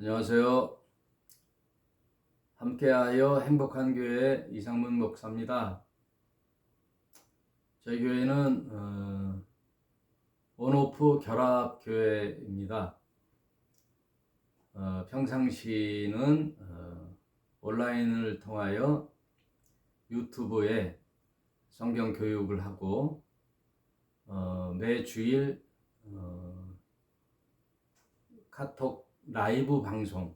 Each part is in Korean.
안녕하세요. 함께하여 행복한 교회 이상문 목사입니다. 저희 교회는 온오프 결합 교회입니다. 평상시는 온라인을 통하여 유튜브에 성경 교육을 하고 매주일 카톡 라이브 방송,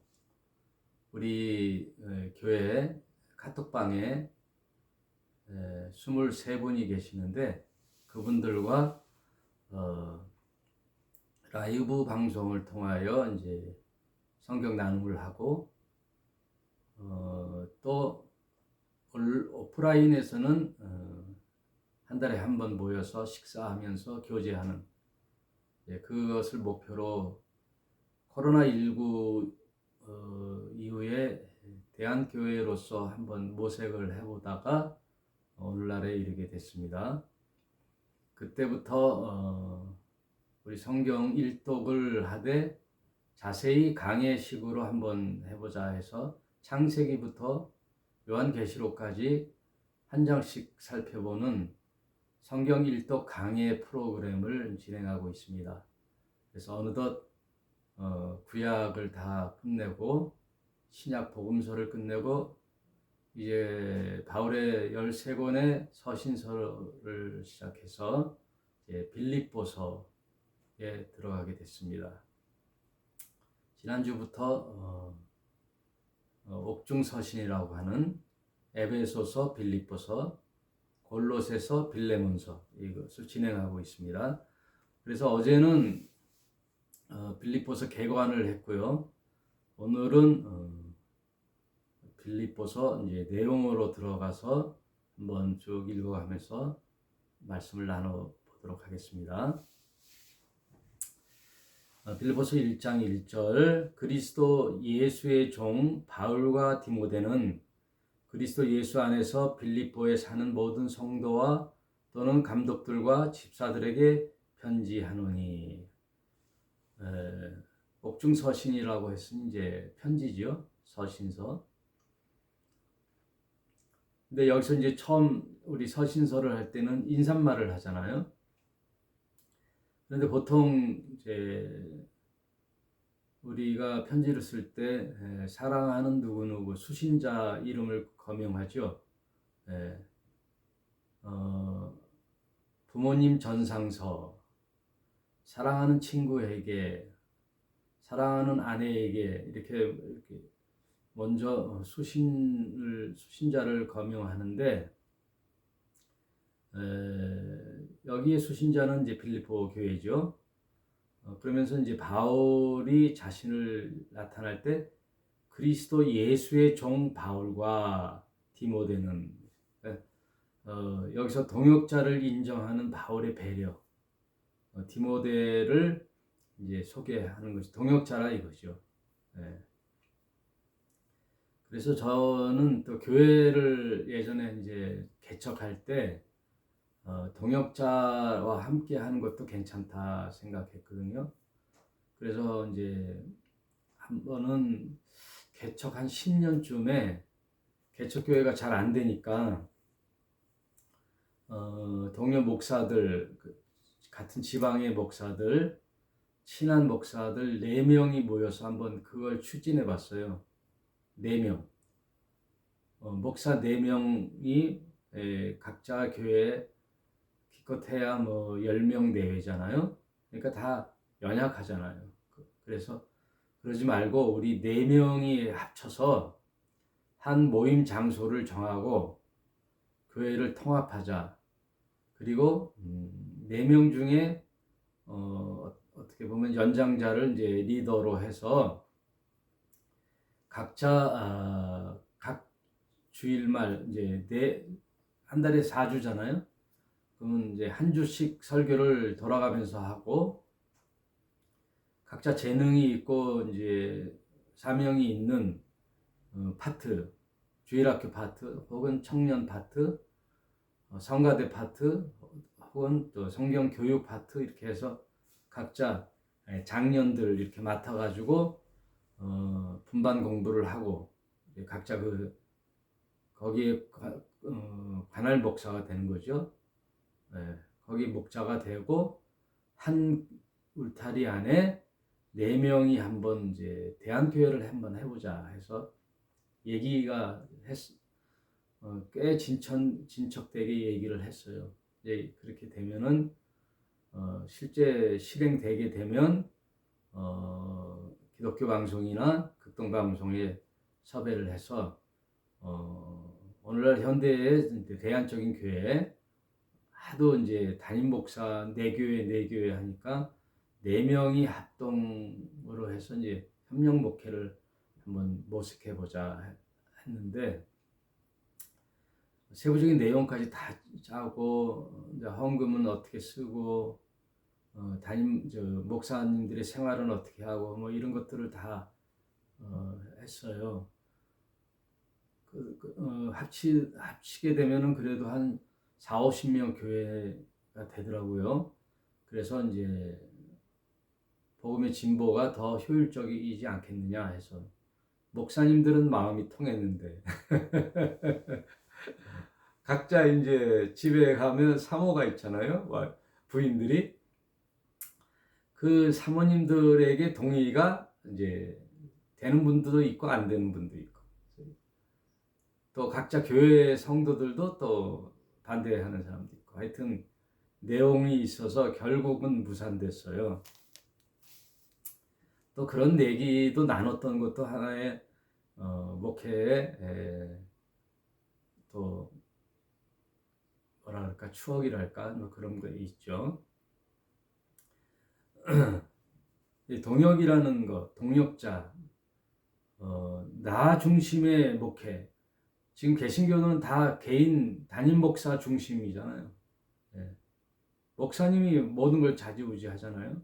우리 교회 카톡방에 23분이 계시는데 그분들과 라이브 방송을 통하여 이제 성경 나눔을 하고 또 오프라인에서는 한 달에 한 번 모여서 식사하면서 교제하는, 그것을 목표로 코로나19 이후에 대한교회로서 한번 모색을 해보다가 오늘날에 이르게 됐습니다. 그때부터 우리 성경 일독을 하되 자세히 강해식으로 한번 해보자 해서 창세기부터 요한계시록까지 한 장씩 살펴보는 성경 일독 강해 프로그램을 진행하고 있습니다. 그래서 어느덧 구약을 다 끝내고 신약 복음서를 끝내고 이제 바울의 13권의 서신서를 시작해서 이제 빌립보서에 들어가게 됐습니다. 지난주부터 옥중서신이라고 하는 에베소서, 빌립보서, 골로새서, 빌레몬서 이것을 진행하고 있습니다. 그래서 어제는 빌립보서 개관을 했고요. 오늘은 빌립보서 이제 내용으로 들어가서 한번 쭉 읽어가면서 말씀을 나눠보도록 하겠습니다. 빌립보서 1장 1절, 그리스도 예수의 종 바울과 디모데는 그리스도 예수 안에서 빌립보에 사는 모든 성도와 또는 감독들과 집사들에게 편지하노니. 옥중서신이라고 했으니 이제 편지죠. 서신서. 근데 여기서 이제 처음 우리 서신서를 할 때는 인사말을 하잖아요. 그런데 보통 이제 우리가 편지를 쓸 때 사랑하는 누구누구 수신자 이름을 거명하죠. 부모님 전상서, 사랑하는 친구에게, 사랑하는 아내에게 이렇게 먼저 수신자를 거명하는데, 여기에 수신자는 이제 빌립보 교회죠. 그러면서 이제 바울이 자신을 나타날 때 그리스도 예수의 종 바울과 디모데는, 여기서 동역자를 인정하는 바울의 배려, 디모데를 이제 소개하는 것이 동역자라 이거죠. 그래서 저는 또 교회를 예전에 이제 개척할 때 동역자와 함께 하는 것도 괜찮다 생각했거든요. 그래서 이제 한 번은 개척 한 10년쯤에 개척교회가 잘 안 되니까 동료 목사들, 같은 지방의 목사들, 친한 목사들 4명이 모여서 한번 그걸 추진해 봤어요. 4명. 목사 4명이 각자 교회에 기껏해야 뭐 10명 내외잖아요. 그러니까 다 연약하잖아요. 그래서 그러지 말고 우리 4명이 합쳐서 한 모임 장소를 정하고 교회를 통합하자. 그리고 4명 중에 어떻게 보면 연장자를 이제 리더로 해서 각자 각 주일말 이제 한 달에 4주잖아요. 그러면 이제 한 주씩 설교를 돌아가면서 하고 각자 재능이 있고 이제 사명이 있는 파트, 주일학교 파트 혹은 청년 파트, 성가대 파트 혹은 또 성경 교육 파트 이렇게 해서 각자 장년들 이렇게 맡아가지고 분반 공부를 하고 각자 거기에 관할 목사가 되는 거죠. 예, 거기 목자가 되고 한 울타리 안에 4명이 한번 이제 대안교회를 한번 해보자 해서 얘기가 꽤 진척되게 얘기를 했어요. 이제 그렇게 되면은 실제 실행되게 되면 기독교 방송이나 극동 방송에 섭외를 해서 오늘날 현대의 대안적인 교회 하도 이제 담임 목사 4교회 하니까 4명이 합동으로 해서 이제 협력 목회를 한번 모색해 보자 했는데 세부적인 내용까지 다 짜고 이제 헌금은 어떻게 쓰고 목사님들의 생활은 어떻게 하고 뭐 이런 것들을 다 했어요. 합치게 되면은 그래도 한 4, 50명 교회가 되더라고요. 그래서 이제 복음의 진보가 더 효율적이지 않겠느냐 해서 목사님들은 마음이 통했는데 각자 이제 집에 가면 사모가 있잖아요. 부인들이 그 사모님들에게 동의가 이제 되는 분들도 있고 안 되는 분도 있고 또 각자 교회 성도들도 또 반대하는 사람도 있고 하여튼 내용이 있어서 결국은 무산됐어요. 또 그런 얘기도 나눴던 것도 하나의 목회의 또 뭐라 그럴까 추억이랄까 뭐 그런 거 있죠. 동역이라는 것, 동역자, 나 중심의 목회. 지금 개신교는 다 개인 담임 목사 중심이잖아요. 예. 목사님이 모든 걸 좌지우지하잖아요.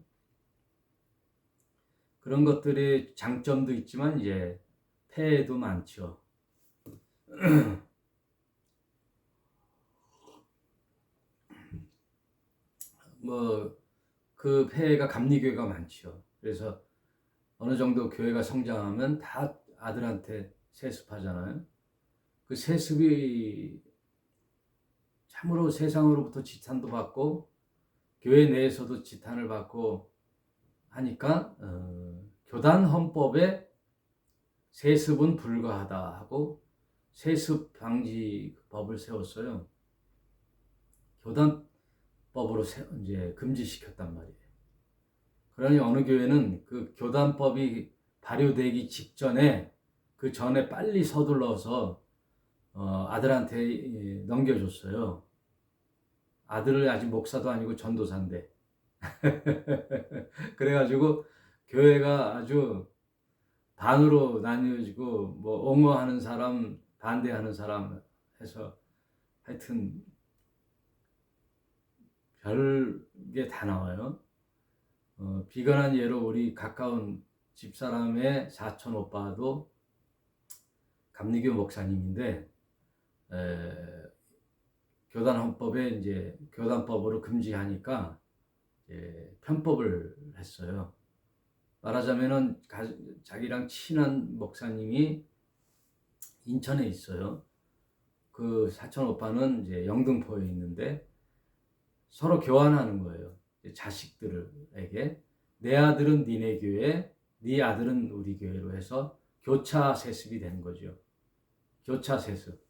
그런 것들의 장점도 있지만 이제 폐해도 많죠. 뭐 그 폐해가 감리교회가 많죠. 그래서 어느 정도 교회가 성장하면 다 아들한테 세습하잖아요. 그 세습이 참으로 세상으로부터 지탄도 받고 교회 내에서도 지탄을 받고 하니까 교단 헌법에 세습은 불가하다 하고 세습 방지 법을 세웠어요. 교단법으로 이제 금지시켰단 말이에요. 그러니 어느 교회는 그 교단법이 발효되기 직전에 그 전에 빨리 서둘러서 아들한테 넘겨줬어요. 아들을 아직 목사도 아니고 전도사인데. 그래가지고 교회가 아주 반으로 나뉘어지고 뭐 옹호하는 사람, 반대하는 사람 해서 하여튼 별게 다 나와요. 비관한 예로 우리 가까운 집사람의 사촌 오빠도 감리교 목사님인데 교단 헌법에 이제 교단법으로 금지하니까 편법을 했어요. 말하자면은 자기랑 친한 목사님이 인천에 있어요. 그 사촌 오빠는 이제 영등포에 있는데 서로 교환하는 거예요. 자식들에게 내 아들은 니네 교회, 네 아들은 우리 교회로 해서 교차 세습이 되는 거죠. 교차 세습.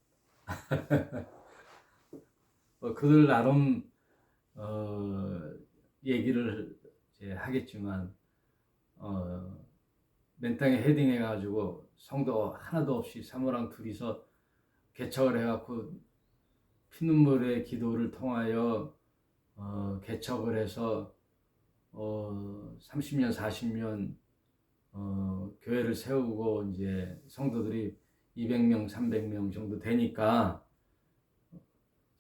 그들 나름 얘기를 하겠지만 맨땅에 헤딩해가지고 성도 하나도 없이 사모랑 둘이서 개척을 해갖고 피눈물의 기도를 통하여 개척을 해서 30년, 40년 교회를 세우고 이제 성도들이 200명, 300명 정도 되니까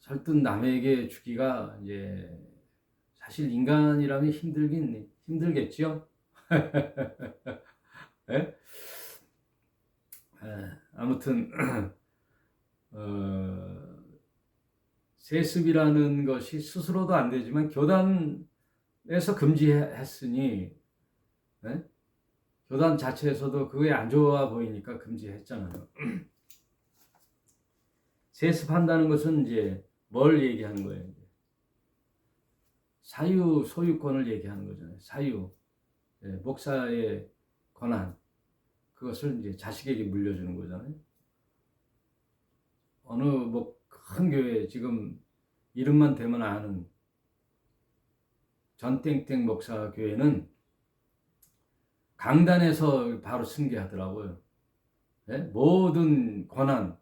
설득 남에게 주기가 이제 사실 인간이라면 힘들겠죠. 네? 아무튼 세습이라는 것이 스스로도 안 되지만 교단에서 금지했으니 네? 교단 자체에서도 그게 안 좋아 보이니까 금지했잖아요. 세습한다는 것은 이제 뭘 얘기하는 거예요? 사유 소유권을 얘기하는 거잖아요. 사유, 목사의 권한, 그것을 이제 자식에게 물려주는 거잖아요. 어느 뭐 큰 교회 지금 이름만 대면 아는 전땡땡 목사 교회는 강단에서 바로 승계하더라고요. 모든 권한,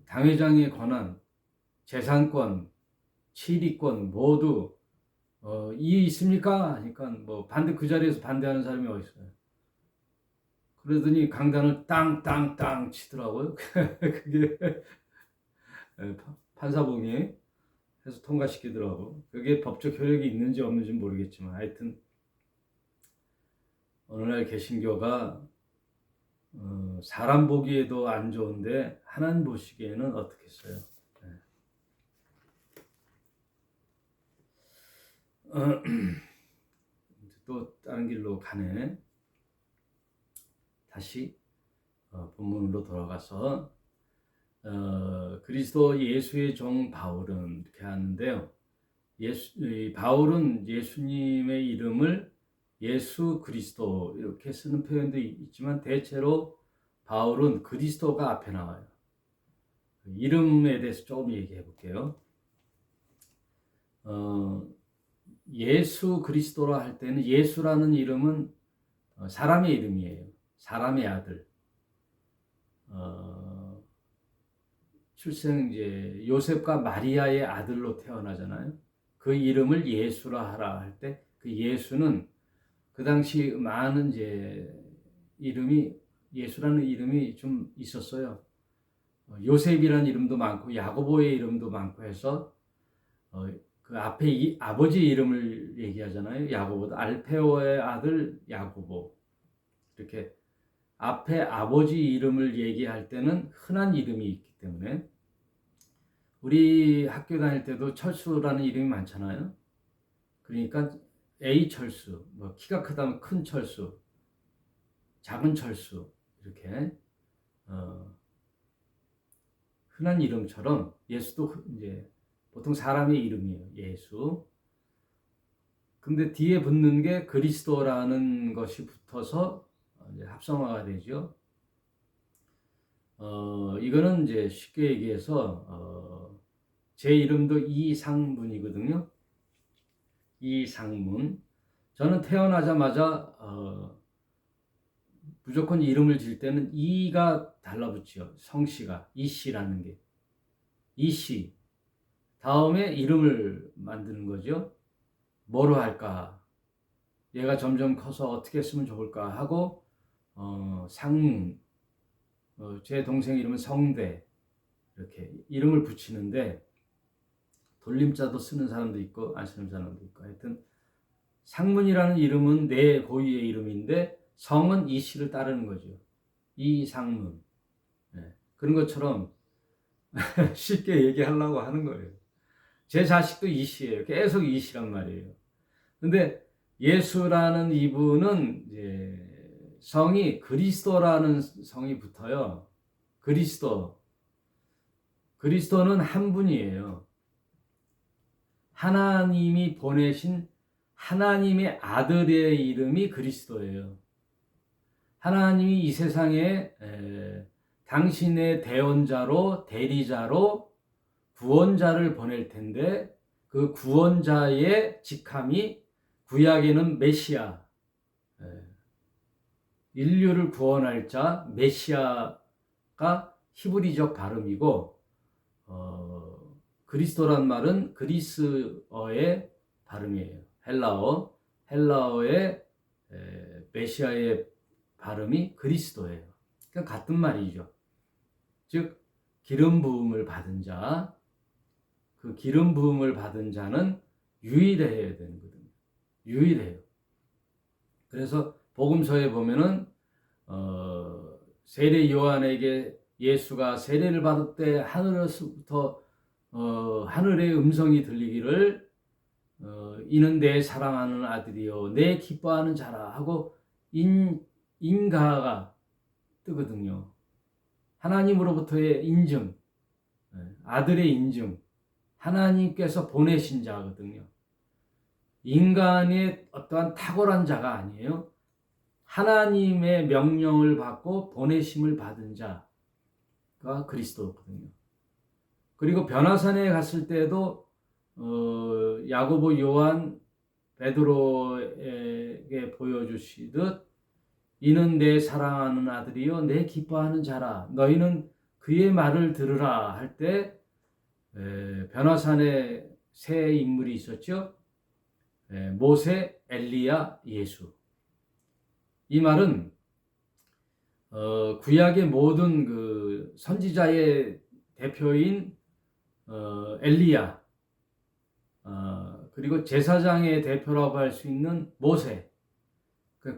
당회장의 권한, 재산권, 치리권 모두 이의 있습니까? 하니까 뭐 그 자리에서 반대하는 사람이 어디 있어요? 그러더니 강단을 땅땅땅 치더라고요. 그게 판사봉이 해서 통과시키더라고. 그게 법적 효력이 있는지 없는지 모르겠지만 하여튼 오늘날 개신교가 사람 보기에도 안 좋은데 하나님 보시기에는 어떻겠어요? 또 다른 길로 가네. 다시 본문으로 돌아가서 그리스도 예수의 종 바울은 이렇게 하는데요. 바울은 예수님의 이름을 예수 그리스도 이렇게 쓰는 표현도 있지만 대체로 바울은 그리스도가 앞에 나와요. 이름에 대해서 조금 얘기해 볼게요. 예수 그리스도라 할 때는 예수라는 이름은 사람의 이름이에요. 사람의 아들. 출생 이제 요셉과 마리아의 아들로 태어나잖아요. 그 이름을 예수라 하라 할 때 그 예수는 그 당시 많은 이제 이름이 예수라는 이름이 좀 있었어요. 요셉이라는 이름도 많고 야고보의 이름도 많고 해서 그 앞에 아버지 이름을 얘기하잖아요. 야고보도 알페오의 아들 야고보. 이렇게 앞에 아버지 이름을 얘기할 때는 흔한 이름이 있기 때문에 우리 학교 다닐 때도 철수라는 이름이 많잖아요. 그러니까 A 철수, 뭐 키가 크다면 큰 철수, 작은 철수 이렇게 흔한 이름처럼 예수도 이제 보통 사람의 이름이에요. 예수. 근데 뒤에 붙는 게 그리스도라는 것이 붙어서 이제 합성화가 되죠. 이거는 이제 쉽게 얘기해서 제 이름도 이상문이거든요. 이상문. 저는 태어나자마자 무조건 이름을 질 때는 이가 달라붙죠. 성씨가 이씨라는 게 이씨. 다음에 이름을 만드는 거죠. 뭐로 할까? 얘가 점점 커서 어떻게 했으면 좋을까 하고 상문. 제 동생 이름은 성대. 이렇게 이름을 붙이는데 돌림자도 쓰는 사람도 있고 안 쓰는 사람도 있고 하여튼 상문이라는 이름은 내 고유의 이름인데 성은 이 씨를 따르는 거죠. 이상문. 그런 것처럼 쉽게 얘기하려고 하는 거예요. 제 자식도 이 씨예요. 계속 이 씨란 말이에요. 근데 예수라는 이분은 이제 성이 그리스도라는 성이 붙어요. 그리스도는 한 분이에요. 하나님이 보내신 하나님의 아들의 이름이 그리스도예요. 하나님이 이 세상에 당신의 대언자로 대리자로 구원자를 보낼 텐데 그 구원자의 직함이 구약에는 메시아, 인류를 구원할 자 메시아가 히브리적 발음이고 그리스도란 말은 그리스어의 발음이에요. 헬라어의 메시아의 발음이 그리스도예요. 그러니까 같은 말이죠. 즉 기름 부음을 받은 자, 그 기름 부음을 받은 자는 유일해야 되는 거거든요. 유일해요. 그래서 복음서에 보면은 세례 요한에게 예수가 세례를 받을 때 하늘에서부터 하늘의 음성이 들리기를 이는 내 사랑하는 아들이요 내 기뻐하는 자라 하고 인가가 뜨거든요. 하나님으로부터의 인증, 아들의 인증, 하나님께서 보내신 자거든요. 인간의 어떠한 탁월한 자가 아니에요. 하나님의 명령을 받고 보내심을 받은 자가 그리스도거든요. 그리고 변화산에 갔을 때도 야고보, 요한, 베드로에게 보여주시듯 이는 내 사랑하는 아들이요 내 기뻐하는 자라 너희는 그의 말을 들으라 할 때 변화산에 세 인물이 있었죠. 모세, 엘리야, 예수. 이 말은 구약의 모든 그 선지자의 대표인 엘리야, 그리고 제사장의 대표라고 할 수 있는 모세,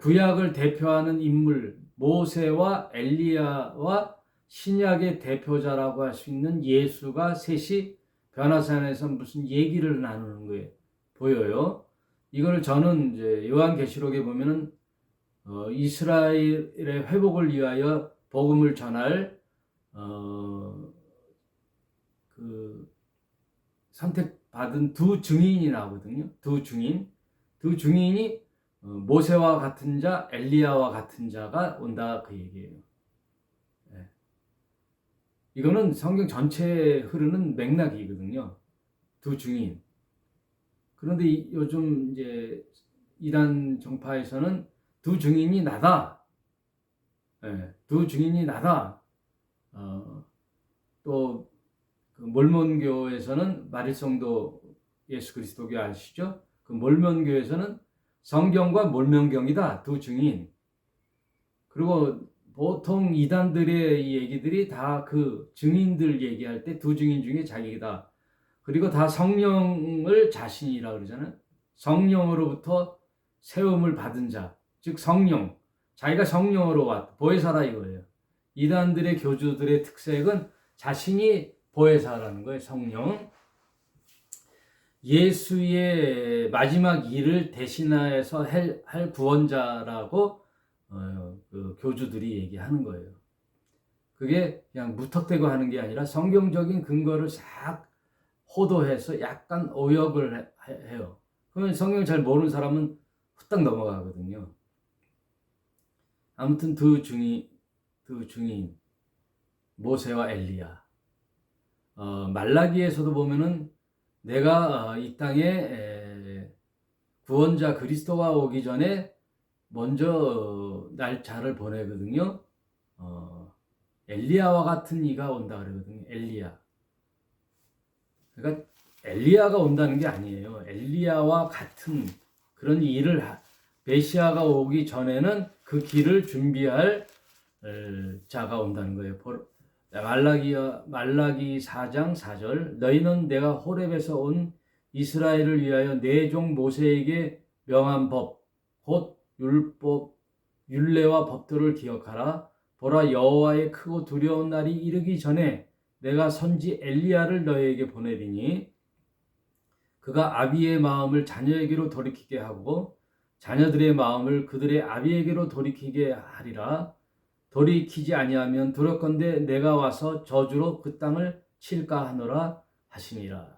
구약을 대표하는 인물 모세와 엘리야와 신약의 대표자라고 할 수 있는 예수가 셋이 변화산에서 무슨 얘기를 나누는 거예요. 보여요. 이걸 저는 이제 요한계시록에 보면은 이스라엘의 회복을 위하여 복음을 전할 그 선택받은 두 증인이 나오거든요. 두 증인이 모세와 같은 자, 엘리야와 같은 자가 온다 그 얘기예요. 네. 이거는 성경 전체에 흐르는 맥락이거든요. 두 증인. 그런데 요즘 이제 이단 정파에서는 두 증인이 나다. 네. 두 증인이 나다. 또 그 몰몬교에서는 마릴성도 예수 그리스도교 아시죠? 그 몰몬교에서는 성경과 몰명경이다. 두 증인. 그리고 보통 이단들의 얘기들이 다 그 증인들 얘기할 때 두 증인 중에 자기다. 그리고 다 성령을 자신이라 그러잖아요. 성령으로부터 세움을 받은 자. 즉 성령. 자기가 성령으로 왔다. 보혜사라 이거예요. 이단들의 교주들의 특색은 자신이 보혜사라는 거예요. 성령. 예수의 마지막 일을 대신해서 할 구원자라고 그 교주들이 얘기하는 거예요. 그게 그냥 무턱대고 하는 게 아니라 성경적인 근거를 싹 호도해서 약간 오역을 해요. 그러면 성경 잘 모르는 사람은 후딱 넘어가거든요. 아무튼 두 증인 모세와 엘리야. 말라기에서도 보면은 내가 이 땅에 구원자 그리스도가 오기 전에 먼저 날짜를 보내거든요. 엘리야와 같은 이가 온다 그러거든요. 엘리야. 그러니까 엘리야가 온다는 게 아니에요. 엘리야와 같은 그런 일을 메시아가 오기 전에는 그 길을 준비할 자가 온다는 거예요. 말라기 4장 4절 너희는 내가 호렙에서 온 이스라엘을 위하여 내 종 모세에게 명한 법 곧 율법 율례와 법도를 기억하라. 보라 여호와의 크고 두려운 날이 이르기 전에 내가 선지 엘리야를 너희에게 보내리니 그가 아비의 마음을 자녀에게로 돌이키게 하고 자녀들의 마음을 그들의 아비에게로 돌이키게 하리라. 돌이키지 아니하면 두렵건대 내가 와서 저주로 그 땅을 칠까 하노라 하시니라.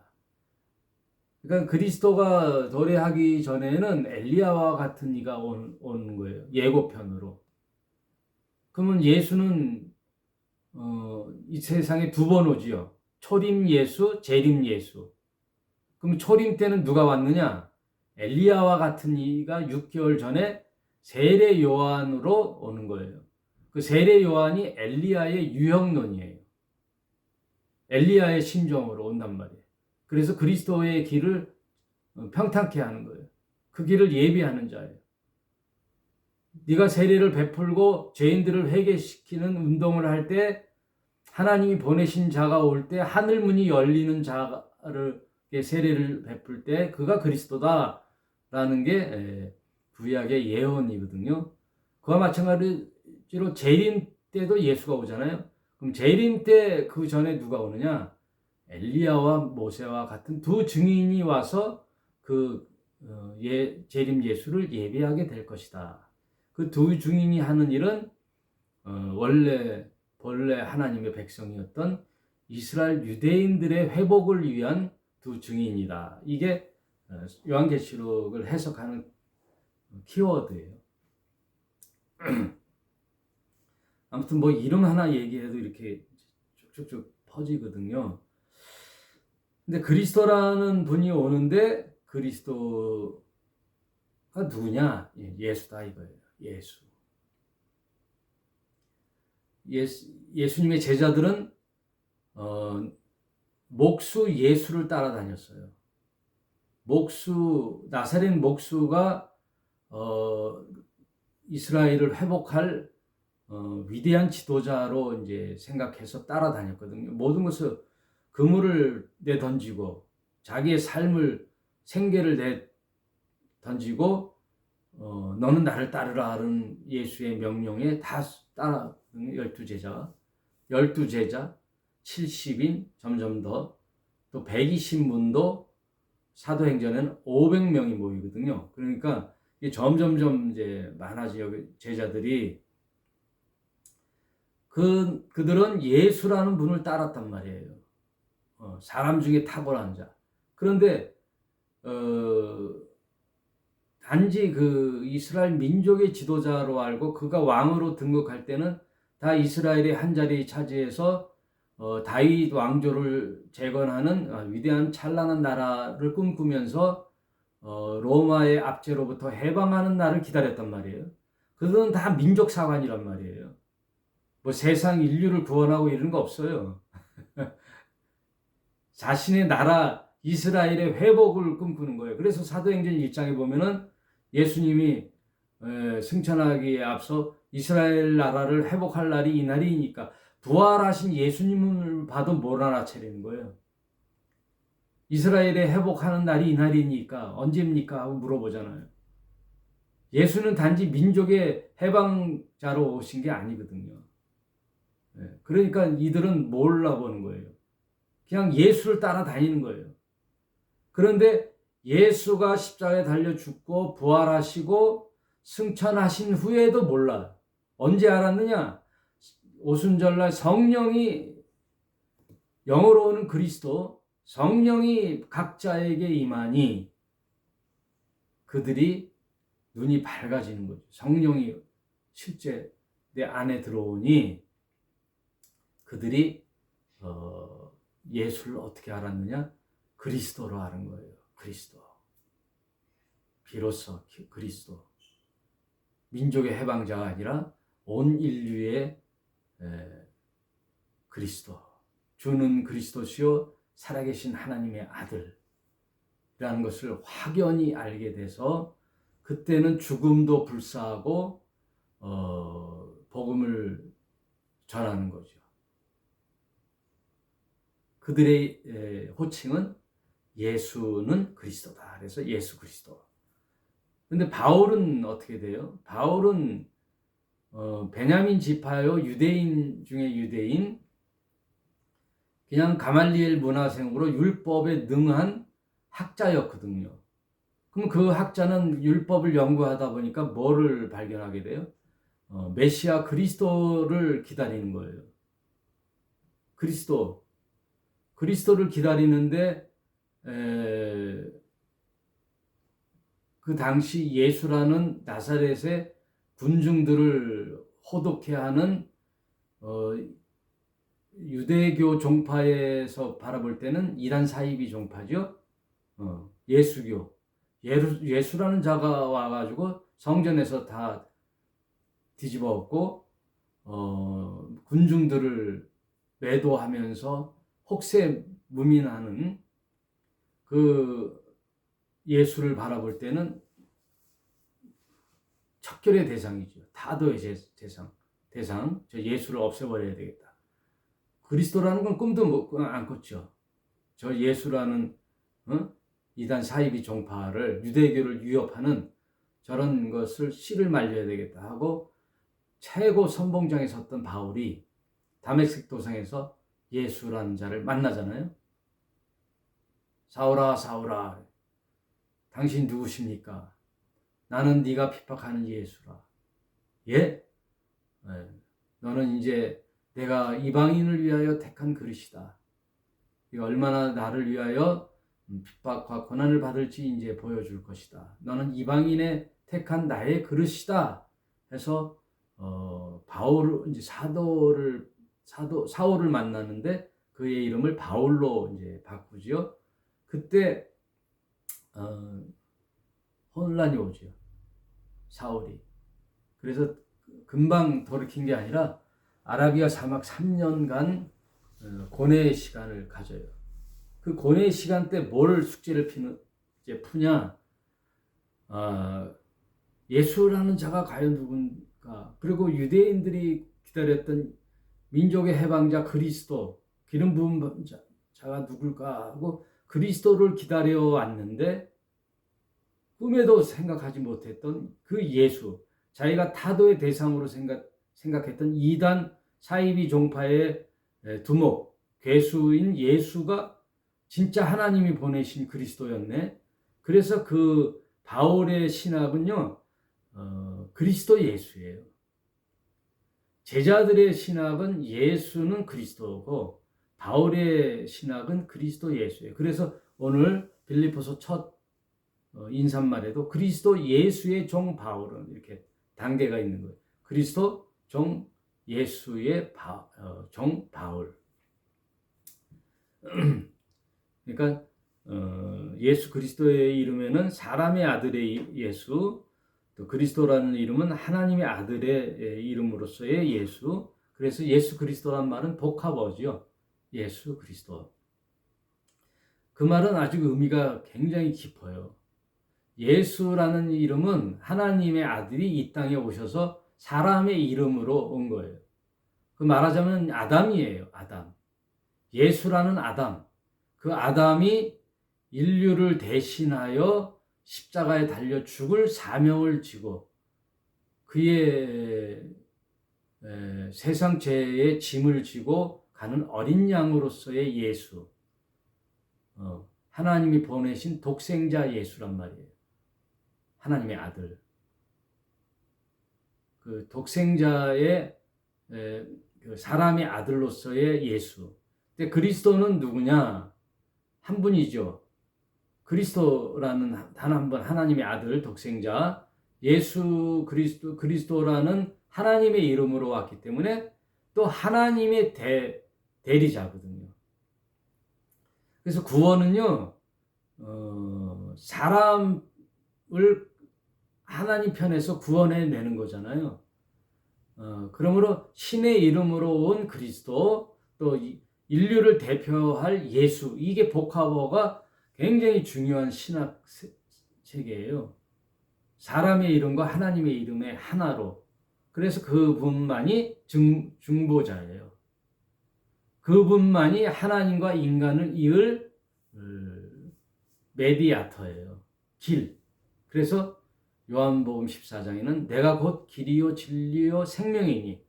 그러니까 그리스도가 도래하기 전에는 엘리야와 같은 이가 오는 거예요. 예고편으로. 그러면 예수는 이 세상에 두 번 오지요. 초림 예수, 재림 예수. 그럼 초림 때는 누가 왔느냐? 엘리야와 같은 이가 6개월 전에 세례 요한으로 오는 거예요. 그 세례 요한이 엘리야의 유형론이에요. 엘리야의 심정으로 온단 말이에요. 그래서 그리스도의 길을 평탄케 하는 거예요. 그 길을 예비하는 자예요. 네가 세례를 베풀고 죄인들을 회개시키는 운동을 할 때 하나님이 보내신 자가 올 때 하늘 문이 열리는 자를 세례를 베풀 때 그가 그리스도다라는 게 구약의 예언이거든요. 그와 마찬가지로 재림 때도 예수가 오잖아요. 그럼 재림 때 그 전에 누가 오느냐? 엘리야와 모세와 같은 두 증인이 와서 그 재림 예수를 예비하게 될 것이다. 그 두 증인이 하는 일은 본래 하나님의 백성이었던 이스라엘 유대인들의 회복을 위한 두 증인이다. 이게 요한계시록을 해석하는 키워드예요. 아무튼 뭐 이름 하나 얘기해도 이렇게 쭉쭉쭉 퍼지거든요. 근데 그리스도라는 분이 오는데 그리스도가 누구냐? 예수다 이거예요. 예수님의 제자들은 목수 예수를 따라다녔어요. 나사렛 목수가 이스라엘을 회복할 위대한 지도자로 이제 생각해서 따라다녔거든요. 모든 것을 그물을 내던지고 자기의 생계를 내던지고 너는 나를 따르라 하는 예수의 명령에 다 따라 12제자 70인 점점 더 또 120문도 사도행전에는 500명이 모이거든요. 그러니까 이게 점점점 이제 많아지요. 제자들이 그들은 예수라는 분을 따랐단 말이에요. 사람 중에 탁월한 자. 그런데 단지 그 이스라엘 민족의 지도자로 알고 그가 왕으로 등극할 때는 다 이스라엘의 한 자리 차지해서 다윗 왕조를 재건하는 위대한 찬란한 나라를 꿈꾸면서 로마의 압제로부터 해방하는 날을 기다렸단 말이에요. 그들은 다 민족 사관이란 말이에요. 뭐 세상 인류를 구원하고 이런 거 없어요. 자신의 나라 이스라엘의 회복을 꿈꾸는 거예요. 그래서 사도행전 1장에 보면은 예수님이 승천하기에 앞서 이스라엘 나라를 회복할 날이 이 날이니까 부활하신 예수님을 봐도 뭘 알아차리는 거예요. 이스라엘의 회복하는 날이 이 날이니까 언제입니까? 하고 물어보잖아요. 예수는 단지 민족의 해방자로 오신 게 아니거든요. 그러니까 이들은 몰라보는 거예요. 그냥 예수를 따라다니는 거예요. 그런데 예수가 십자가에 달려 죽고 부활하시고 승천하신 후에도 몰라. 언제 알았느냐? 오순절날 성령이 영으로 오는 그리스도, 성령이 각자에게 임하니 그들이 눈이 밝아지는 거죠. 성령이 실제 내 안에 들어오니 그들이 예수를 어떻게 알았느냐? 그리스도로 아는 거예요. 그리스도. 비로소 그리스도. 민족의 해방자가 아니라 온 인류의 그리스도. 주는 그리스도시요 살아계신 하나님의 아들이라는 것을 확연히 알게 돼서 그때는 죽음도 불사하고 복음을 전하는 거죠. 그들의 호칭은 예수는 그리스도다. 그래서 예수 그리스도. 근데 바울은 어떻게 돼요? 바울은 베냐민 지파요, 유대인 중에 유대인, 그냥 가말리엘 문화생으로 율법에 능한 학자였거든요. 그럼 그 학자는 율법을 연구하다 보니까 뭐를 발견하게 돼요? 메시아 그리스도를 기다리는 거예요. 그리스도를 기다리는데 그 당시 예수라는 나사렛의 군중들을 호독해 하는 유대교 종파에서 바라볼 때는 이단 사이비 종파죠. 예수교. 예수라는 자가 와가지고 성전에서 다 뒤집어 엎고 군중들을 매도하면서 혹세무민하는 그 예수를 바라볼 때는 척결의 대상이죠. 타도의 대상. 저 예수를 없애버려야 되겠다. 그리스도라는 건 꿈도 안 꿨죠. 저 예수라는 이단 사이비 종파를 유대교를 위협하는 저런 것을 씨를 말려야 되겠다 하고 최고 선봉장에 섰던 바울이 다메섹 도상에서 예수라는 자를 만나잖아요. 사울아 사울아 당신 누구십니까? 나는 네가 핍박하는 예수라. 예? 예. 너는 이제 내가 이방인을 위하여 택한 그릇이다. 얼마나 나를 위하여 핍박과 고난을 받을지 이제 보여줄 것이다. 너는 이방인의 택한 나의 그릇이다. 해서 바울 이제 사울을 만나는데 그의 이름을 바울로 이제 바꾸지요. 그때 혼란이 오죠. 사울이. 그래서 금방 돌이킨 게 아니라 아라비아 사막 3년간 고뇌의 시간을 가져요. 그 고뇌의 시간 때 뭘 숙제를 푸냐? 예수라는 자가 과연 누군가? 그리고 유대인들이 기다렸던 민족의 해방자 그리스도, 기름 부은 자가 누굴까 하고 그리스도를 기다려 왔는데 꿈에도 생각하지 못했던 그 예수, 자기가 타도의 대상으로 생각했던 이단 사이비 종파의 두목, 괴수인 예수가 진짜 하나님이 보내신 그리스도였네. 그래서 그 바울의 신학은요, 그리스도 예수예요. 제자들의 신학은 예수는 그리스도고 바울의 신학은 그리스도 예수예요. 그래서 오늘 빌립보서 첫 인사말에도 그리스도 예수의 종 바울은 이렇게 단계가 있는 거예요. 그리스도 종 예수의 종 바울. 그러니까 예수 그리스도의 이름에는 사람의 아들의 예수, 또 그리스도라는 이름은 하나님의 아들의 이름으로서의 예수. 그래서 예수 그리스도란 말은 복합어죠. 예수 그리스도. 그 말은 아주 의미가 굉장히 깊어요. 예수라는 이름은 하나님의 아들이 이 땅에 오셔서 사람의 이름으로 온 거예요. 그 말하자면 아담이에요. 아담. 예수라는 아담. 그 아담이 인류를 대신하여 십자가에 달려 죽을 사명을 지고 그의 세상 죄의 짐을 지고 가는 어린 양으로서의 예수. 하나님이 보내신 독생자 예수란 말이에요. 하나님의 아들. 그 독생자의 그 사람의 아들로서의 예수. 근데 그리스도는 누구냐? 한 분이죠. 그리스도라는 단 한 분, 하나님의 아들, 독생자, 예수 그리스도라는 하나님의 이름으로 왔기 때문에 또 하나님의 대리자거든요. 그래서 구원은요, 사람을 하나님 편에서 구원해내는 거잖아요. 그러므로 신의 이름으로 온 그리스도, 또 인류를 대표할 예수, 이게 복합어가 굉장히 중요한 신학 체계예요. 사람의 이름과 하나님의 이름의 하나로. 그래서 그분만이 중보자예요. 그분만이 하나님과 인간을 이을 메디아터예요. 길. 그래서 요한복음 14장에는 내가 곧 길이요 진리요 생명이니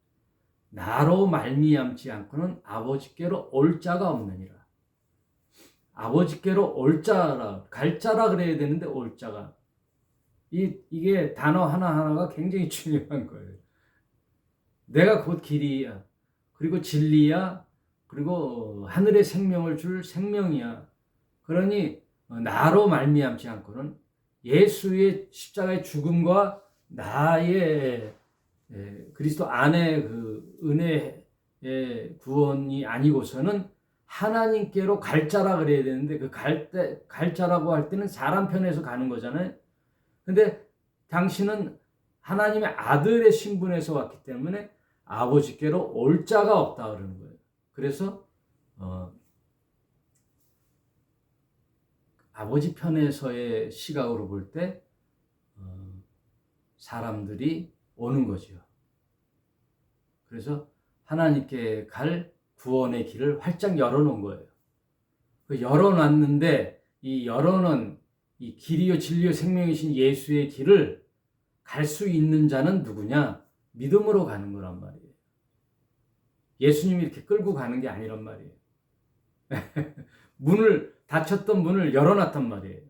나로 말미암지 않고는 아버지께로 올 자가 없느니라. 아버지께로 올 자라, 갈 자라 그래야 되는데 올 자가. 이게 단어 하나하나가 굉장히 중요한 거예요. 내가 곧 길이야. 그리고 진리야. 그리고 하늘의 생명을 줄 생명이야. 그러니 나로 말미암지 않고는 예수의 십자가의 죽음과 나의 그리스도 안에 그 은혜의 구원이 아니고서는 하나님께로 갈 자라 그래야 되는데 그 갈 자라고 할 때는 사람 편에서 가는 거잖아요. 근데 당신은 하나님의 아들의 신분에서 왔기 때문에 아버지께로 올 자가 없다 그러는 거예요. 그래서 아버지 편에서의 시각으로 볼 때 사람들이 오는 거죠. 그래서 하나님께 갈 구원의 길을 활짝 열어놓은 거예요. 그 열어놨는데 이 열어놓은 이 길이요 진리요 생명이신 예수의 길을 갈 수 있는 자는 누구냐? 믿음으로 가는 거란 말이에요. 예수님이 이렇게 끌고 가는 게 아니란 말이에요. 닫혔던 문을 열어놨단 말이에요.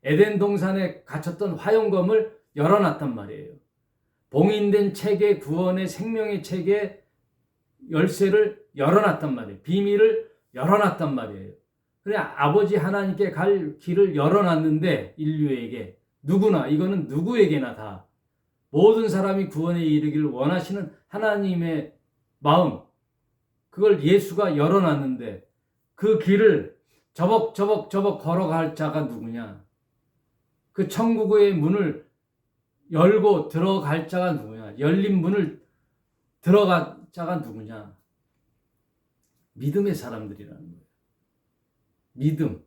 에덴 동산에 갇혔던 화용검을 열어놨단 말이에요. 봉인된 책의 구원의 생명의 책의 열쇠를 열어놨단 말이에요. 비밀을 열어놨단 말이에요. 그래 아버지 하나님께 갈 길을 열어놨는데 인류에게 누구나 이거는 누구에게나 다 모든 사람이 구원에 이르기를 원하시는 하나님의 마음 그걸 예수가 열어놨는데 그 길을 저벅 걸어갈 자가 누구냐? 그 천국의 문을 열고 들어갈 자가 누구냐? 열린 문을 들어갈 자가 누구냐? 믿음의 사람들이라는 거예요. 믿음.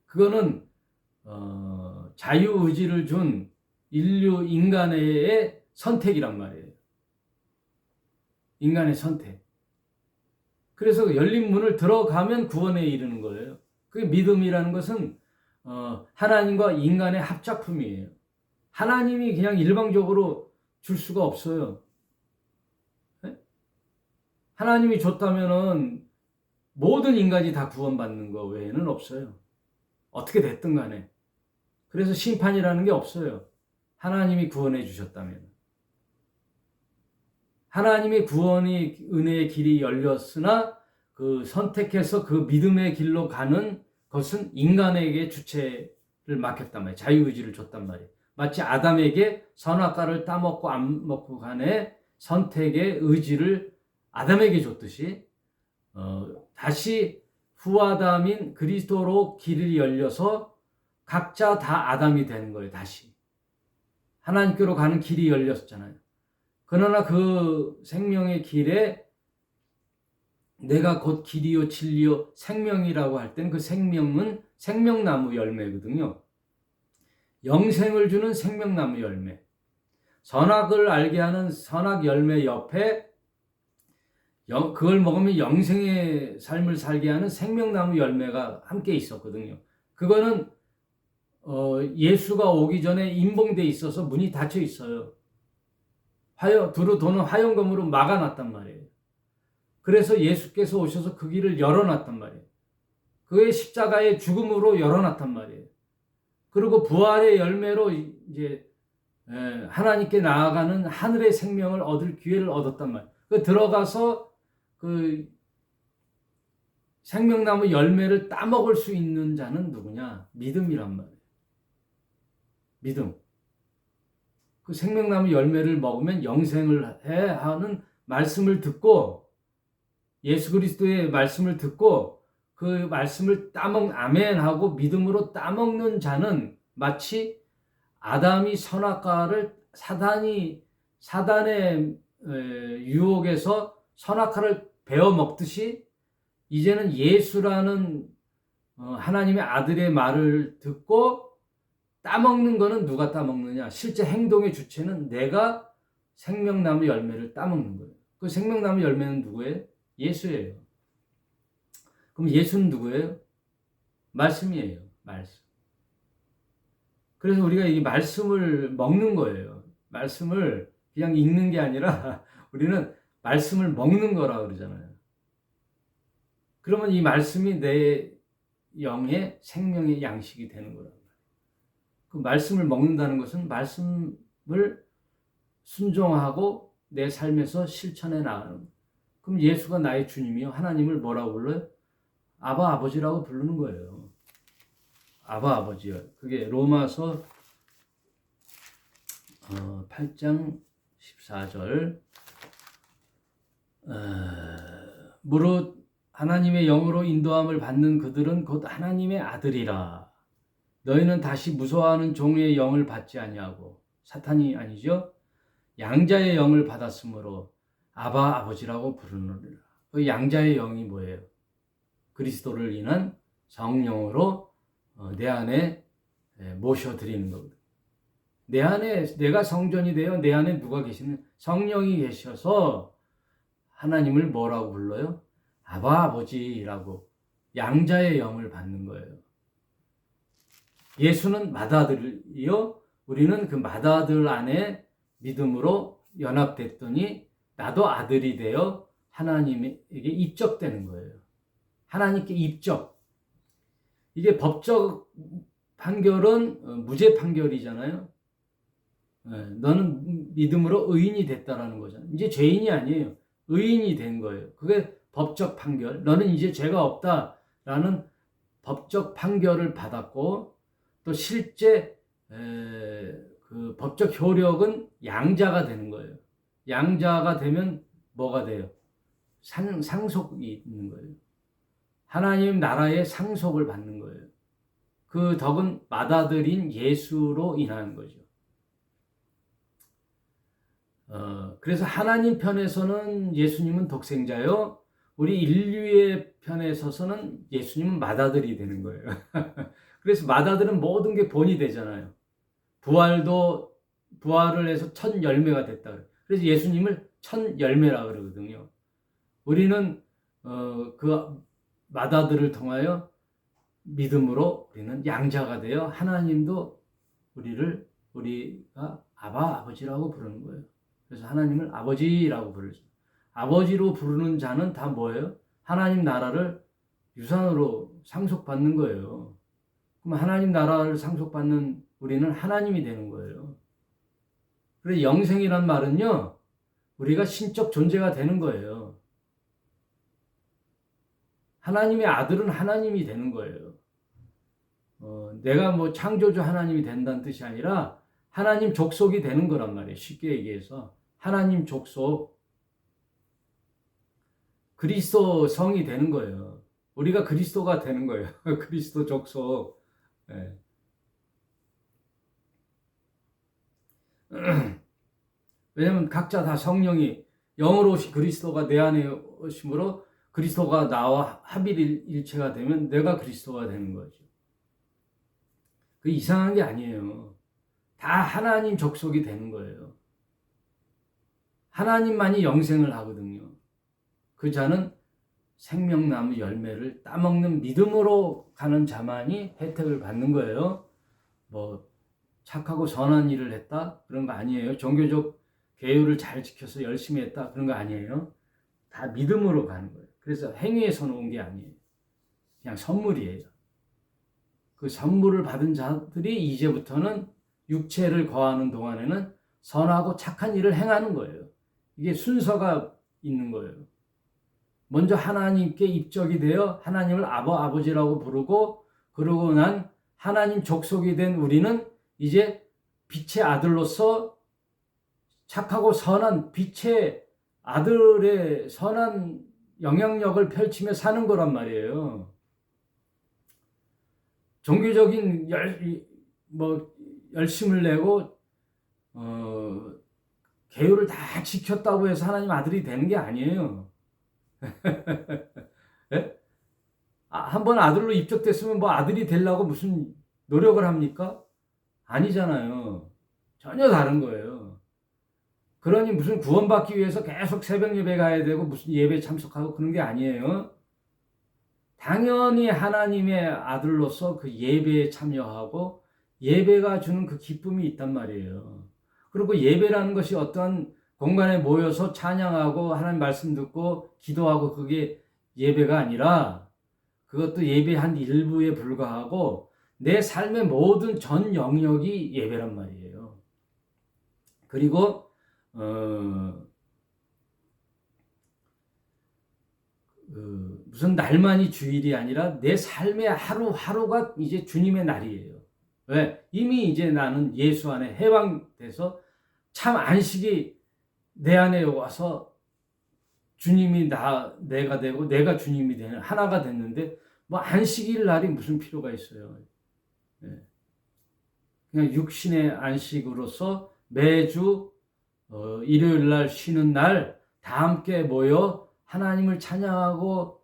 그거는 자유의지를 준 인류 인간의 선택이란 말이에요. 인간의 선택. 그래서 열린 문을 들어가면 구원에 이르는 거예요. 그게 믿음이라는 것은 하나님과 인간의 합작품이에요. 하나님이 그냥 일방적으로 줄 수가 없어요. 네? 하나님이 줬다면은 모든 인간이 다 구원받는 거 외에는 없어요. 어떻게 됐든 간에. 그래서 심판이라는 게 없어요. 하나님이 구원해 주셨다면. 하나님의 구원이 은혜의 길이 열렸으나 그 선택해서 그 믿음의 길로 가는 것은 인간에게 주체를 맡겼단 말이에요. 자유의지를 줬단 말이에요. 마치 아담에게 선악과를 따먹고 안 먹고 간에 선택의 의지를 아담에게 줬듯이 다시 후아담인 그리스도로 길이 열려서 각자 다 아담이 되는 거예요. 다시 하나님께로 가는 길이 열렸잖아요. 그러나 그 생명의 길에 내가 곧 길이요 진리요 생명이라고 할 때는 그 생명은 생명나무 열매거든요. 영생을 주는 생명나무 열매. 선악을 알게 하는 선악 열매 옆에 그걸 먹으면 영생의 삶을 살게 하는 생명나무 열매가 함께 있었거든요. 그거는 예수가 오기 전에 임봉돼 있어서 문이 닫혀 있어요. 두루 도는 화영검으로 막아놨단 말이에요. 그래서 예수께서 오셔서 그 길을 열어놨단 말이에요. 그의 십자가의 죽음으로 열어놨단 말이에요. 그리고 부활의 열매로 이제 하나님께 나아가는 하늘의 생명을 얻을 기회를 얻었단 말이에요. 그 들어가서 그 생명나무 열매를 따먹을 수 있는 자는 누구냐? 믿음이란 말이에요. 믿음. 그 생명나무 열매를 먹으면 영생을 해 하는 말씀을 듣고 예수 그리스도의 말씀을 듣고 그 말씀을 아멘하고 믿음으로 따먹는 자는 마치 아담이 선악과를 사단의 유혹에서 선악과를 베어 먹듯이 이제는 예수라는 하나님의 아들의 말을 듣고 따먹는 거는 누가 따먹느냐? 실제 행동의 주체는 내가 생명나무 열매를 따먹는 거예요. 그 생명나무 열매는 누구예요? 예수예요. 그럼 예수는 누구예요? 말씀이에요. 말씀. 그래서 우리가 이 말씀을 먹는 거예요. 말씀을 그냥 읽는 게 아니라 우리는 말씀을 먹는 거라 그러잖아요. 그러면 이 말씀이 내 영의 생명의 양식이 되는 거란 말이에요. 그 말씀을 먹는다는 것은 말씀을 순종하고 내 삶에서 실천해 나가는 거예요. 그럼 예수가 나의 주님이요. 하나님을 뭐라고 불러요? 아바 아버지라고 부르는 거예요. 아바 아버지요. 그게 로마서 8장 14절 무릇 하나님의 영으로 인도함을 받는 그들은 곧 하나님의 아들이라. 너희는 다시 무서워하는 종의 영을 받지 아니하고 사탄이 아니죠. 양자의 영을 받았으므로 아바 아버지라고 부르느니라. 그 양자의 영이 뭐예요? 그리스도를 인한 성령으로 내 안에 모셔드리는 거거든요. 내 안에 내가 성전이 되어 내 안에 누가 계시는 성령이 계셔서 하나님을 뭐라고 불러요? 아바 아버지라고 양자의 영을 받는 거예요. 예수는 맏아들이요. 우리는 그 맏아들 안에 믿음으로 연합됐더니 나도 아들이 되어 하나님에게 입적되는 거예요. 하나님께 입적. 이게 법적 판결은 무죄 판결이잖아요. 너는 믿음으로 의인이 됐다라는 거잖아. 이제 죄인이 아니에요. 의인이 된 거예요. 그게 법적 판결. 너는 이제 죄가 없다라는 법적 판결을 받았고, 또 실제 그 법적 효력은 양자가 되는 거예요. 양자가 되면 뭐가 돼요? 상속이 있는 거예요. 하나님 나라의 상속을 받는 거예요. 그 덕은 맏아들인 예수로 인한 거죠. 그래서 하나님 편에서는 예수님은 독생자요, 우리 인류의 편에 서서는 예수님은 맏아들이 되는 거예요. 그래서 맏아들은 모든 게 본이 되잖아요. 부활을 해서 첫 열매가 됐다. 그래서 예수님을 첫 열매라 그러거든요. 우리는 그 맏아들을 통하여 믿음으로 우리는 양자가 되어 하나님도 우리가 아버지라고 부르는 거예요. 그래서 하나님을 아버지라고 부르죠. 아버지로 부르는 자는 다 뭐예요? 하나님 나라를 유산으로 상속받는 거예요. 그럼 하나님 나라를 상속받는 우리는 하나님이 되는 거예요. 그래서 영생이란 말은요, 우리가 신적 존재가 되는 거예요. 하나님의 아들은 하나님이 되는 거예요. 내가 뭐 창조주 하나님이 된다는 뜻이 아니라 하나님 족속이 되는 거란 말이에요. 쉽게 얘기해서 하나님 족속, 그리스도 성이 되는 거예요. 우리가 그리스도가 되는 거예요. 그리스도 족속. 네. 왜냐면 각자 다 성령이 영으로 오신 그리스도가 내 안에 오심으로 그리스도가 나와 합일일체가 되면 내가 그리스도가 되는 거죠. 그 이상한 게 아니에요. 다 하나님 족속이 되는 거예요. 하나님만이 영생을 하거든요. 그 자는 생명나무 열매를 따먹는 믿음으로 가는 자만이 혜택을 받는 거예요. 뭐 착하고 선한 일을 했다? 그런 거 아니에요. 종교적 계율을 잘 지켜서 열심히 했다? 그런 거 아니에요. 다 믿음으로 가는 거예요. 그래서 행위에서 온 게 아니에요. 그냥 선물이에요. 그 선물을 받은 자들이 이제부터는 육체를 거하는 동안에는 선하고 착한 일을 행하는 거예요. 이게 순서가 있는 거예요. 먼저 하나님께 입적이 되어 하나님을 아버지라고 부르고, 그러고 난 하나님 족속이 된 우리는 이제 빛의 아들로서 착하고 선한 빛의 아들의 선한 영향력을 펼치며 사는 거란 말이에요. 종교적인 열심을 내고 계율을 다 지켰다고 해서 하나님 아들이 되는 게 아니에요. 네? 한번 아들로 입적됐으면 뭐 아들이 되려고 무슨 노력을 합니까? 아니잖아요. 전혀 다른 거예요. 그러니 무슨 구원받기 위해서 계속 새벽 예배 가야 되고 무슨 예배 참석하고 그런 게 아니에요. 당연히 하나님의 아들로서 그 예배에 참여하고 예배가 주는 그 기쁨이 있단 말이에요. 그리고 예배라는 것이 어떤 공간에 모여서 찬양하고 하나님 말씀 듣고 기도하고 그게 예배가 아니라, 그것도 예배 한 일부에 불과하고 내 삶의 모든 전 영역이 예배란 말이에요. 그리고 무슨 날만이 주일이 아니라 내 삶의 하루하루가 이제 주님의 날이에요. 왜? 이미 이제 나는 예수 안에 해방돼서 참 안식이 내 안에 와서 주님이 내가 되고 내가 주님이 되는 하나가 됐는데 뭐 안식일 날이 무슨 필요가 있어요. 네. 그냥 육신의 안식으로서 매주 일요일 날 쉬는 날 다 함께 모여 하나님을 찬양하고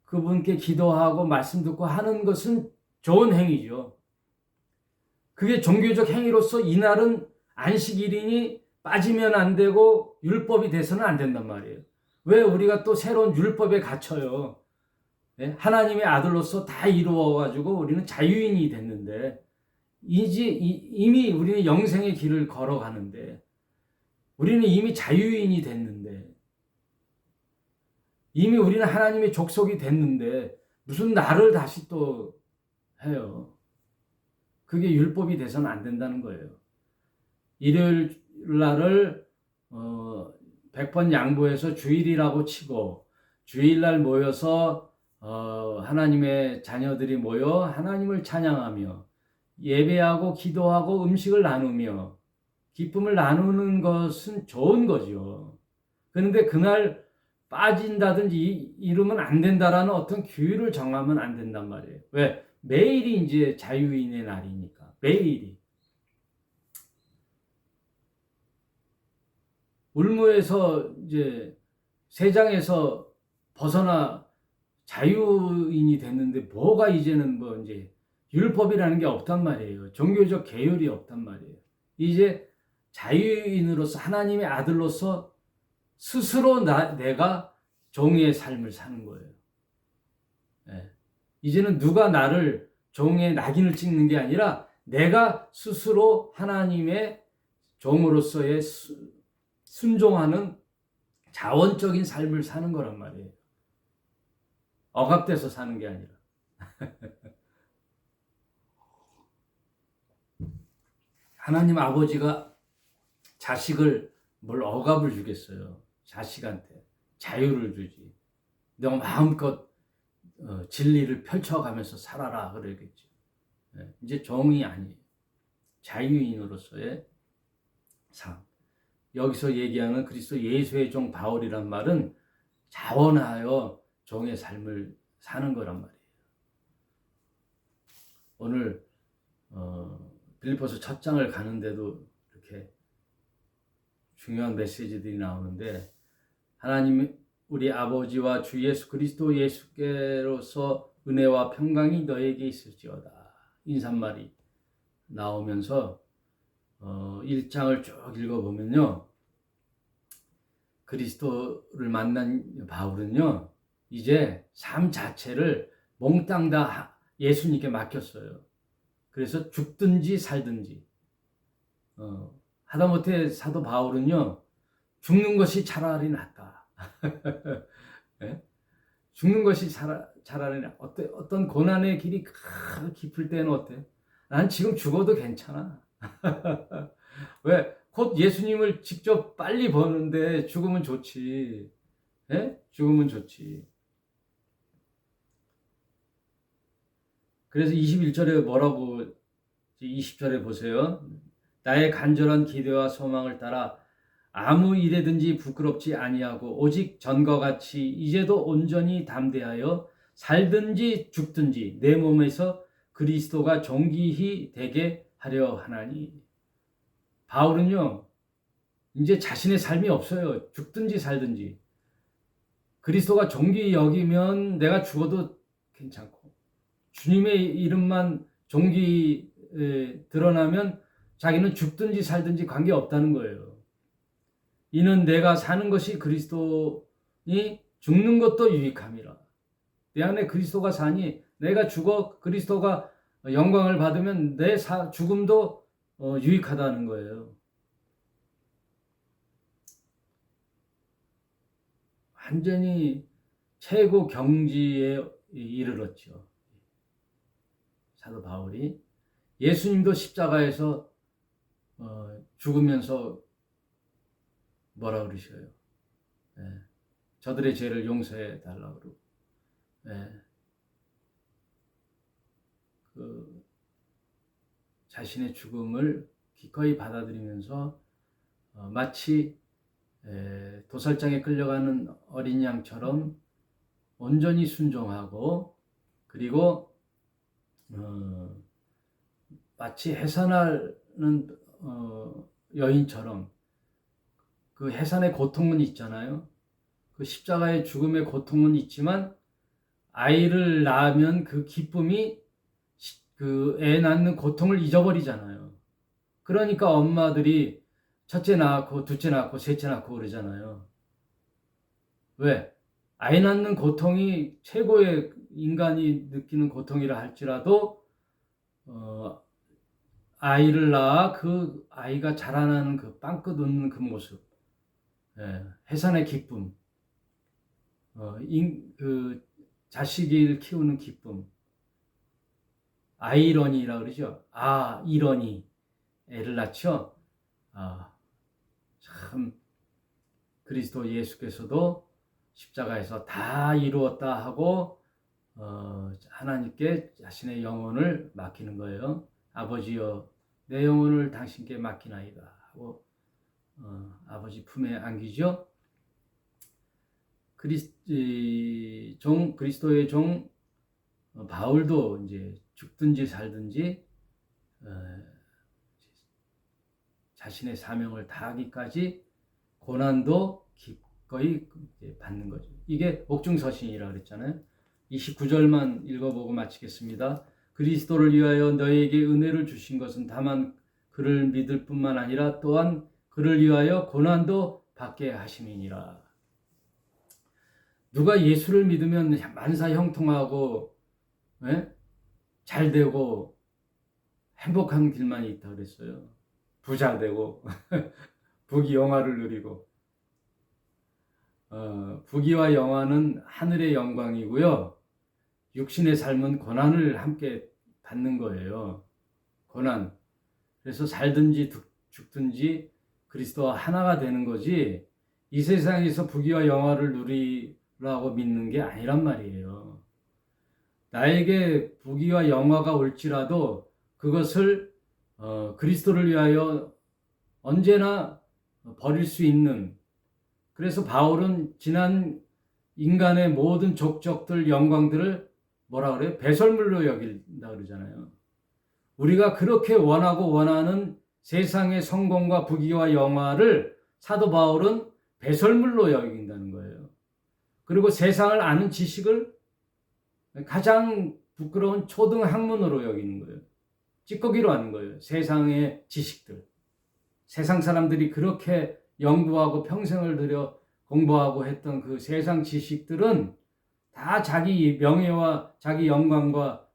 그분께 기도하고 말씀 듣고 하는 것은 좋은 행위죠. 그게 종교적 행위로서 이날은 안식일이니 빠지면 안 되고 율법이 돼서는 안 된단 말이에요. 왜 우리가 또 새로운 율법에 갇혀요? 네? 하나님의 아들로서 다 이루어가지고 우리는 자유인이 됐는데, 이미 우리는 영생의 길을 걸어가는데, 우리는 이미 자유인이 됐는데, 이미 우리는 하나님의 족속이 됐는데 무슨 나를 다시 또 해요. 그게 율법이 돼서는 안 된다는 거예요. 일요일 날을 100번 양보해서 주일이라고 치고 주일날 모여서 하나님의 자녀들이 모여 하나님을 찬양하며 예배하고 기도하고 음식을 나누며 기쁨을 나누는 것은 좋은 거죠. 그런데 그날 빠진다든지 이러면 안 된다라는 어떤 규율을 정하면 안 된단 말이에요. 왜? 매일이 이제 자유인의 날이니까. 매일이. 울무에서 이제 세장에서 벗어나 자유인이 됐는데 뭐가 이제는 뭐 이제 율법이라는 게 없단 말이에요. 종교적 계율이 없단 말이에요. 이제 자유인으로서 하나님의 아들로서 스스로 내가 종의 삶을 사는 거예요. 예. 이제는 누가 나를 종의 낙인을 찍는 게 아니라 내가 스스로 하나님의 종으로서의 순종하는 자원적인 삶을 사는 거란 말이에요. 억압돼서 사는 게 아니라. 하나님 아버지가 자식을 뭘 억압을 주겠어요. 자식한테 자유를 주지. 너 마음껏 진리를 펼쳐가면서 살아라 그러겠죠. 이제 종이 아니에요. 자유인으로서의 삶. 여기서 얘기하는 그리스도 예수의 종 바울이란 말은 자원하여 종의 삶을 사는 거란 말이에요. 오늘 빌립보서 첫 장을 가는데도 이렇게 중요한 메시지들이 나오는데 하나님 우리 아버지와 주 예수 그리스도 예수께로서 은혜와 평강이 너에게 있을지어다. 인사말이 나오면서 1장을 쭉 읽어보면요. 그리스도를 만난 바울은요. 이제 삶 자체를 몽땅 다 예수님께 맡겼어요. 그래서 죽든지 살든지 하다못해 사도 바울은요. 죽는 것이 차라리 낫다. 네? 죽는 것이 차라리 어떤 고난의 길이 깊을 때는 어때? 난 지금 죽어도 괜찮아. 왜? 곧 예수님을 직접 빨리 보는데 죽으면 좋지. 네? 죽으면 좋지. 그래서 21절에 뭐라고 20절에 보세요. 나의 간절한 기대와 소망을 따라 아무 일에든지 부끄럽지 아니하고 오직 전과 같이 이제도 온전히 담대하여 살든지 죽든지 내 몸에서 그리스도가 존귀히 되게 하려 하나니. 바울은요. 이제 자신의 삶이 없어요. 죽든지 살든지. 그리스도가 존귀히 여기면 내가 죽어도 괜찮고 주님의 이름만 존귀히 드러나면 자기는 죽든지 살든지 관계없다는 거예요. 이는 내가 사는 것이 그리스도니 죽는 것도 유익함이라. 내 안에 그리스도가 사니 내가 죽어 그리스도가 영광을 받으면 내 죽음도 유익하다는 거예요. 완전히 최고 경지에 이르렀죠. 사도 바울이. 예수님도 십자가에서 죽으면서 뭐라 그러셔요? 저들의 죄를 용서해 달라고 그러고. 그 자신의 죽음을 기꺼이 받아들이면서 마치 도살장에 끌려가는 어린 양처럼 온전히 순종하고 그리고 마치 해산하는 여인처럼 그 해산의 고통은 있잖아요. 그 십자가의 죽음의 고통은 있지만 아이를 낳으면 그 기쁨이 그 애 낳는 고통을 잊어버리잖아요. 그러니까 엄마들이 첫째 낳고 둘째 낳고 셋째 낳고 그러잖아요. 왜? 아이 낳는 고통이 최고의 인간이 느끼는 고통이라 할지라도 아이를 낳아 그 아이가 자라나는 그 빵긋 웃는 그 모습, 해산의 기쁨, 그 자식을 키우는 기쁨, 아이러니라 그러죠. 이러니 애를 낳죠. 참 그리스도 예수께서도 십자가에서 다 이루었다 하고 하나님께 자신의 영혼을 맡기는 거예요. 아버지여 내 영혼을 당신께 맡기나이다 하고 아버지 품에 안기죠. 그리스도의 종 바울도 이제 죽든지 살든지 자신의 사명을 다하기까지 고난도 기꺼이 받는 거죠. 이게 옥중서신이라고 그랬잖아요. 29절만 읽어보고 마치겠습니다. 그리스도를 위하여 너에게 은혜를 주신 것은 다만 그를 믿을 뿐만 아니라 또한 그를 위하여 고난도 받게 하심이니라. 누가 예수를 믿으면 만사 형통하고 잘 되고 행복한 길만 있다고 그랬어요. 부자 되고 부귀영화를 누리고 부귀와 영화는 하늘의 영광이고요. 육신의 삶은 고난을 함께 받는 거예요. 고난. 그래서 살든지 죽든지 그리스도와 하나가 되는 거지 이 세상에서 부귀와 영화를 누리라고 믿는 게 아니란 말이에요. 나에게 부귀와 영화가 올지라도 그것을 그리스도를 위하여 언제나 버릴 수 있는, 그래서 바울은 지난 인간의 모든 족적들 영광들을 뭐라 그래요? 배설물로 여긴다 그러잖아요. 우리가 그렇게 원하고 원하는 세상의 성공과 부귀와 영화를 사도 바울은 배설물로 여긴다는 거예요. 그리고 세상을 아는 지식을 가장 부끄러운 초등학문으로 여기는 거예요. 찌꺼기로 하는 거예요. 세상의 지식들. 세상 사람들이 그렇게 연구하고 평생을 들여 공부하고 했던 그 세상 지식들은 다 자기 명예와 자기 영광과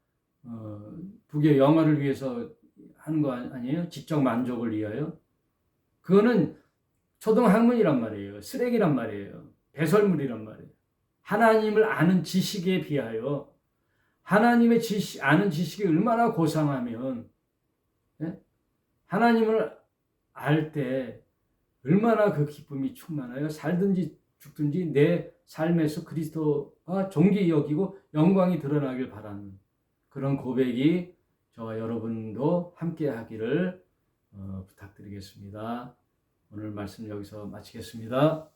부귀 영화를 위해서 하는 거 아니에요? 지적 만족을 위하여. 그거는 초등학문이란 말이에요. 쓰레기란 말이에요. 배설물이란 말이에요. 하나님을 아는 지식에 비하여 하나님의 아는 지식이 얼마나 고상하면 하나님을 알 때 얼마나 그 기쁨이 충만하여 살든지 죽든지 내 삶에서 그리스도가 존귀히 여기고 영광이 드러나길 바라는 그런 고백이 저와 여러분도 함께 하기를 부탁드리겠습니다. 오늘 말씀 여기서 마치겠습니다.